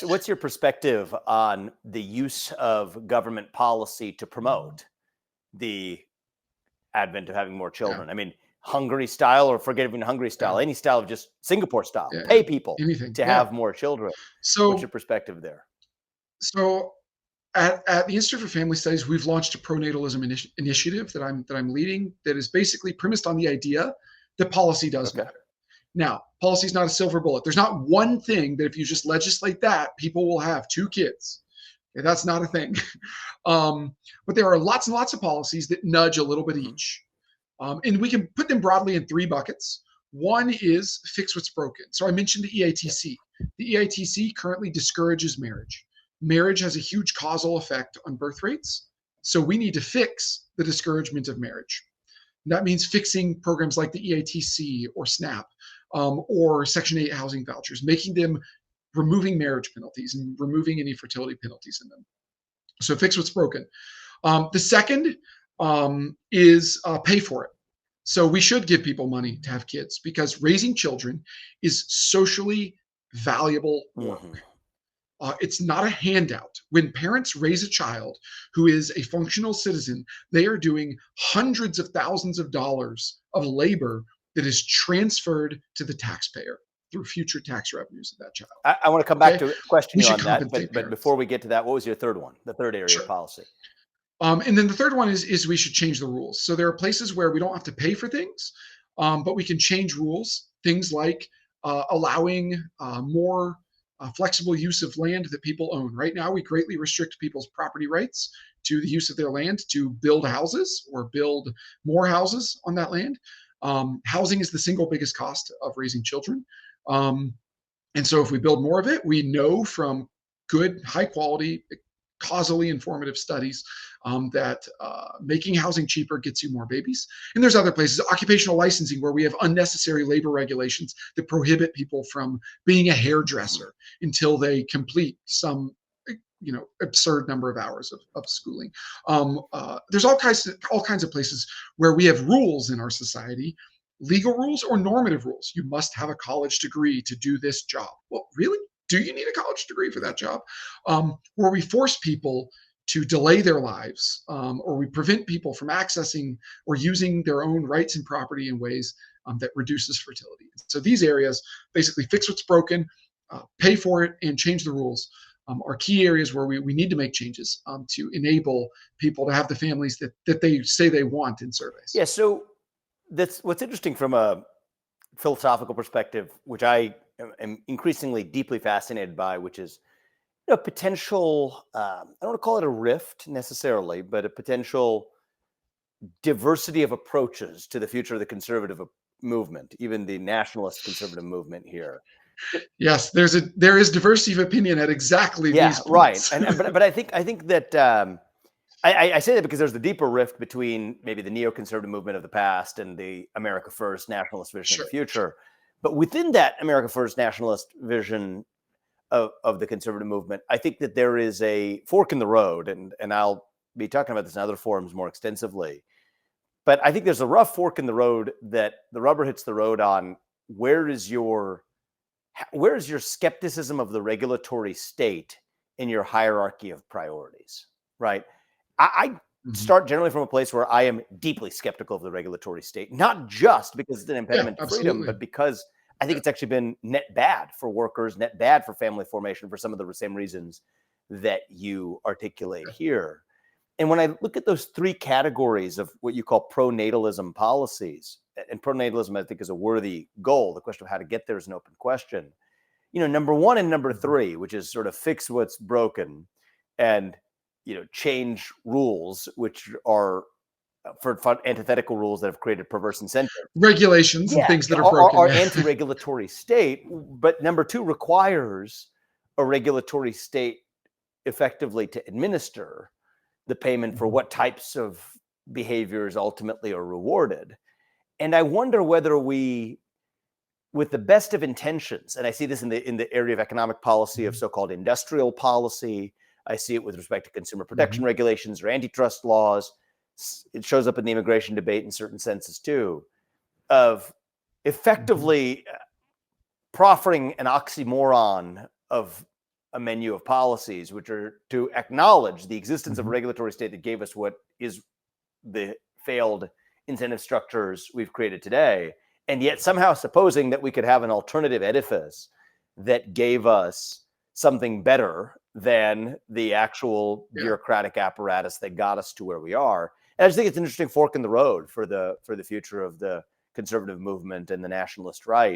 So what's your perspective on the use of government policy to promote the advent of having more Yeah, children? I mean, Hungary style, or forget even Hungary style, yeah, any style of just Singapore style, yeah, yeah. pay people Anything. to Yeah. have more children. What's your So, perspective there? so at the Institute for Family Studies, we've launched a pronatalism initiative that I'm leading that is basically premised on the idea that policy does Okay. matter. Now, policy is not a silver bullet. There's not one thing that if you just legislate that, people will have 2 kids. Okay, that's not a thing. But there are lots and lots of policies that nudge a little bit Mhm. each. And we can put them broadly in 3 buckets. One is fix what's broken. So I mentioned the Yep. EATC. The EATC currently discourages marriage. Marriage has a huge causal effect on birth rates. So we need to fix the discouragement of marriage. And that means fixing programs like the EATC or SNAP or Section 8 housing vouchers, making them removing marriage penalties and removing any fertility penalties in them. So fix what's broken. The second is pay for it. So we should give people money to have kids because raising children is socially valuable work. Mhm. It's not a handout. When parents raise a child who is a functional citizen, they are doing hundreds of thousands of dollars of labor that is transferred to the taxpayer through future tax revenues of that child. I want to come back Okay, to question we you should on that, compensate but parents. before we get to that, what was your third one? The third area of Sure. policy? And then the third one is we should change the rules. So there are places where we don't have to pay for things, but we can change rules. Things like allowing more flexible use of land that people own. Right now, we greatly restrict people's property rights to the use of their land to build houses or build more houses on that land. Housing is the single biggest cost of raising children. Um, and so if we build more of it, we know from good, high quality, causally informative studies that making housing cheaper gets you more babies. And there's other places, occupational licensing, where we have unnecessary labor regulations that prohibit people from being a Mhm. hairdresser until they complete some absurd number of hours of schooling. There's all kinds of places where we have rules in our society, legal rules or normative rules. You must have a college degree to do this job. Well, really? Do you need a college degree for that job? Where we force people to delay their lives, or we prevent people from accessing or using their own rights and property in ways that reduces fertility. So these areas basically fix what's broken, pay for it, and change the rules. Are key areas where we need to make changes to enable people to have the families that they say they want in surveys. Yeah. So that's what's interesting from a philosophical perspective, which I am increasingly deeply fascinated by, which is potential. I don't want to call it a rift necessarily, but a potential diversity of approaches to the future of the conservative movement, even the nationalist conservative movement here. Yes, there is diversity of opinion at exactly Yeah, these right. points. But I think that I say that because there's the deeper rift between maybe the neoconservative movement of the past and the America First nationalist vision of the Sure, sure. future. But within that America First nationalist vision of the conservative movement, I think that there is a fork in the road, and I'll be talking about this in other forums more extensively. But I think there's a rough fork in the road that the rubber hits the road on. Where is your where is your skepticism of the regulatory state in your hierarchy of priorities? Right. I Mhm. start generally from a place where I am deeply skeptical of the regulatory state, not just because it's an Yeah, impediment to freedom, absolutely. but because I think Yeah. it's actually been net bad for workers, net bad for family formation for some of the same reasons that you articulate Yeah. here. And when I look at those three categories of what you call pronatalism policies, and pronatalism, I think, is a worthy goal. The question of how to get there is an open question. Number one and number Mhm. three, which is sort of fix what's broken and, change rules, which are for antithetical rules that have created perverse incentives. Regulations and Yeah, things that are broken. are Yeah. anti-regulatory state. But number two requires a regulatory state effectively to administer the payment for Mhm. what types of behaviors ultimately are rewarded. And I wonder whether we, with the best of intentions, and I see this in the area of economic policy, of Mhm. so-called industrial policy. I see it with respect to consumer protection Mhm. regulations or antitrust laws. It shows up in the immigration debate in certain senses too, of Mhm. effectively proffering an oxymoron of a menu of policies, which are to acknowledge the existence of a Mhm. regulatory state that gave us what is the failed incentive structures we've created today, and yet somehow supposing that we could have an alternative edifice that gave us something better than the actual Yeah. bureaucratic apparatus that got us to where we are. And I just think it's an interesting fork in the road for the future of the conservative movement and the nationalist right.